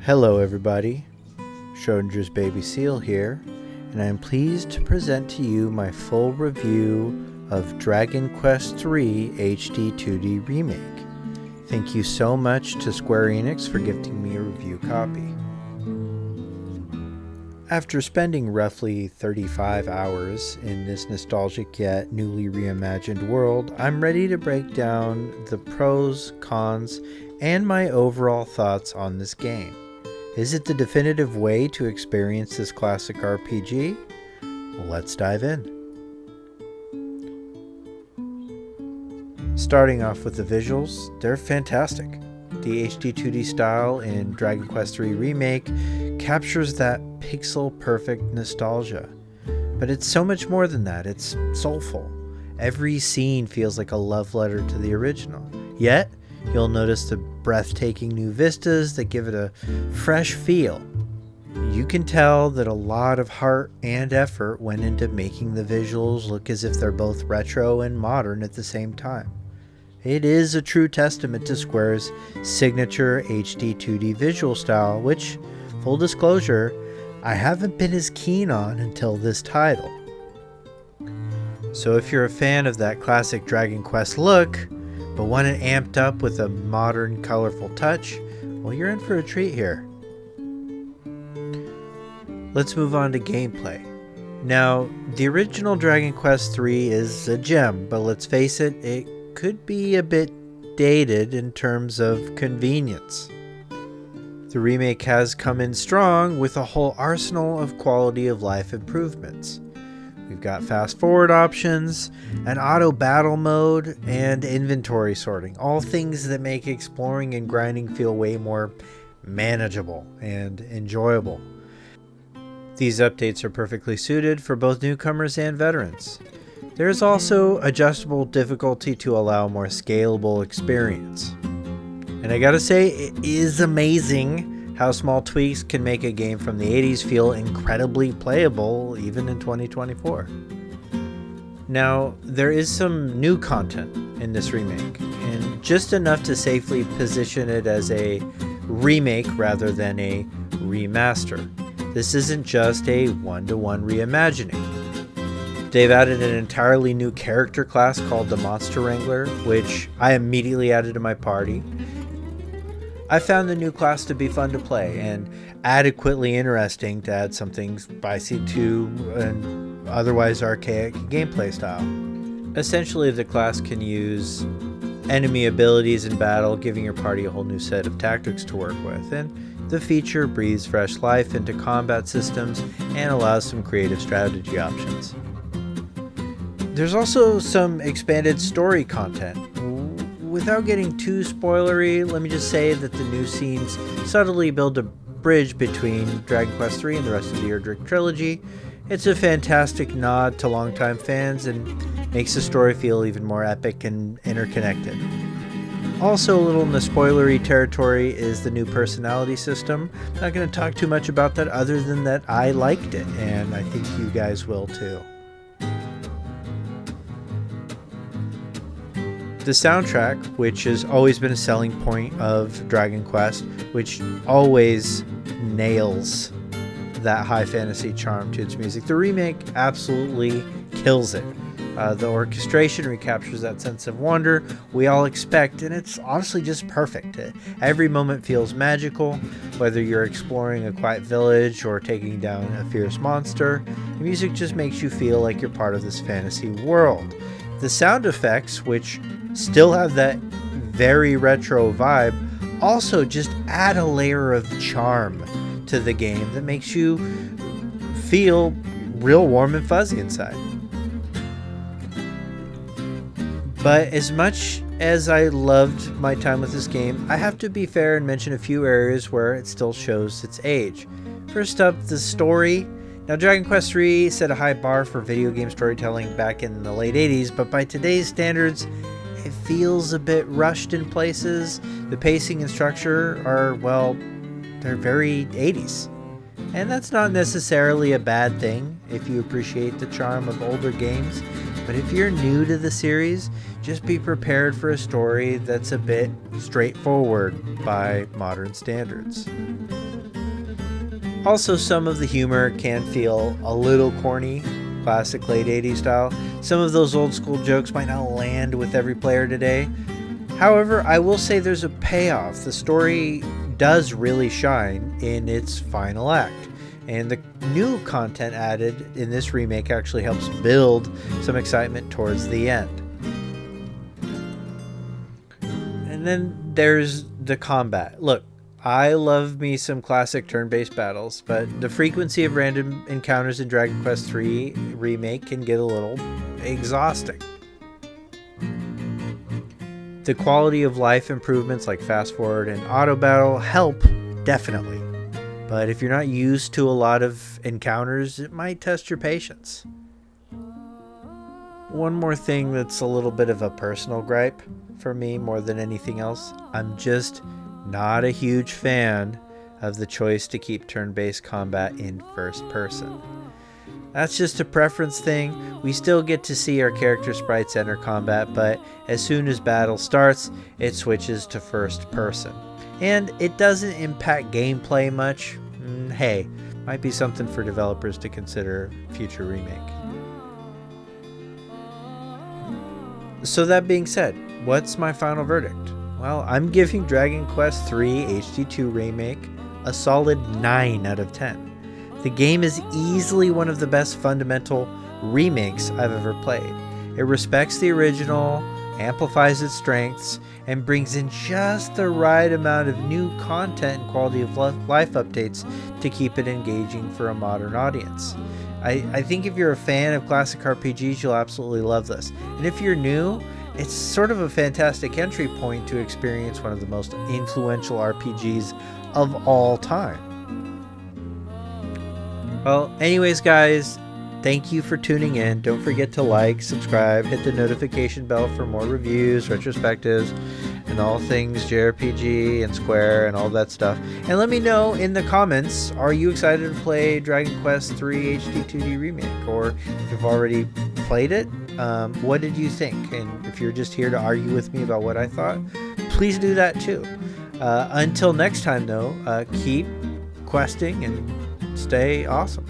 Hello everybody, Schrodinger's Baby Seal here, and I am pleased to present to you my full review of Dragon Quest III HD-2D Remake. Thank you so much to Square Enix for gifting me a review copy. After spending roughly 35 hours in this nostalgic yet newly reimagined world, I'm ready to break down the pros, cons, and my overall thoughts on this game. Is it the definitive way to experience this classic RPG? Let's dive in. Starting off with the visuals, they're fantastic. The HD-2D style in Dragon Quest III Remake captures that pixel-perfect nostalgia. But it's so much more than that, it's soulful. Every scene feels like a love letter to the original. Yet, you'll notice the breathtaking new vistas that give it a fresh feel. You can tell that a lot of heart and effort went into making the visuals look as if they're both retro and modern at the same time. It is a true testament to Square's signature HD-2D visual style, which, full disclosure, I haven't been as keen on until this title. So if you're a fan of that classic Dragon Quest look, but want it amped up with a modern, colorful touch, well, you're in for a treat here. Let's move on to gameplay. Now, the original Dragon Quest III is a gem, but let's face it, it could be a bit dated in terms of convenience. The remake has come in strong with a whole arsenal of quality of life improvements. We've got fast forward options, an auto battle mode, and inventory sorting. All things that make exploring and grinding feel way more manageable and enjoyable. These updates are perfectly suited for both newcomers and veterans. There is also adjustable difficulty to allow a more scalable experience. And I gotta say, it is amazing how small tweaks can make a game from the 80s feel incredibly playable even in 2024. Now, there is some new content in this remake, and just enough to safely position it as a remake rather than a remaster. This isn't just a one-to-one reimagining. They've added an entirely new character class called the Monster Wrangler, which I immediately added to my party. I found the new class to be fun to play and adequately interesting to add something spicy to an otherwise archaic gameplay style. Essentially, the class can use enemy abilities in battle, giving your party a whole new set of tactics to work with, and the feature breathes fresh life into combat systems and allows some creative strategy options. There's also some expanded story content. Without getting too spoilery, let me just say that the new scenes subtly build a bridge between Dragon Quest III and the rest of the Erdrick trilogy. It's a fantastic nod to longtime fans and makes the story feel even more epic and interconnected. Also, a little in the spoilery territory is the new personality system. Not going to talk too much about that other than that I liked it, and I think you guys will too. The soundtrack, which has always been a selling point of Dragon Quest, which always nails that high fantasy charm to its music. The remake absolutely kills it. The orchestration recaptures that sense of wonder we all expect, and it's honestly just perfect. Every moment feels magical, whether you're exploring a quiet village or taking down a fierce monster. The music just makes you feel like you're part of this fantasy world. The sound effects, which still have that very retro vibe, also just add a layer of charm to the game that makes you feel real warm and fuzzy inside. But as much as I loved my time with this game, I have to be fair and mention a few areas where it still shows its age. First up, the story. Now, Dragon Quest III set a high bar for video game storytelling back in the late 80s, but by today's standards, it feels a bit rushed in places. The pacing and structure are, well, they're very 80s. And that's not necessarily a bad thing if you appreciate the charm of older games. But if you're new to the series, just be prepared for a story that's a bit straightforward by modern standards. Also, some of the humor can feel a little corny, classic late 80s style. Some of those old school jokes might not land with every player today. However, I will say there's a payoff. The story does really shine in its final act. And the new content added in this remake actually helps build some excitement towards the end. And then there's the combat. Look, I love me some classic turn-based battles, but the frequency of random encounters in Dragon Quest III Remake can get a little exhausting. The quality of life improvements like fast forward and auto battle help, definitely. But if you're not used to a lot of encounters, it might test your patience. One more thing that's a little bit of a personal gripe for me more than anything else. I'm just not a huge fan of the choice to keep turn-based combat in first person. That's just a preference thing. We still get to see our character sprites enter combat, but as soon as battle starts, it switches to first person. And it doesn't impact gameplay much. Hey, might be something for developers to consider future remake. So that being said, what's my final verdict? Well, I'm giving Dragon Quest III HD-2 Remake a solid 9 out of 10. The game is easily one of the best fundamental remakes I've ever played. It respects the original, amplifies its strengths, and brings in just the right amount of new content and quality of life updates to keep it engaging for a modern audience. I think if you're a fan of classic RPGs, you'll absolutely love this. And if you're new, it's sort of a fantastic entry point to experience one of the most influential RPGs of all time. Well, anyways, guys, thank you for tuning in. Don't forget to like, subscribe, hit the notification bell for more reviews, retrospectives, and all things JRPG and Square and all that stuff. And let me know in the comments, are you excited to play Dragon Quest III HD-2D Remake? Or if you've already played it, what did you think? And if you're just here to argue with me about what I thought, please do that too. Until next time, though, keep questing and stay awesome.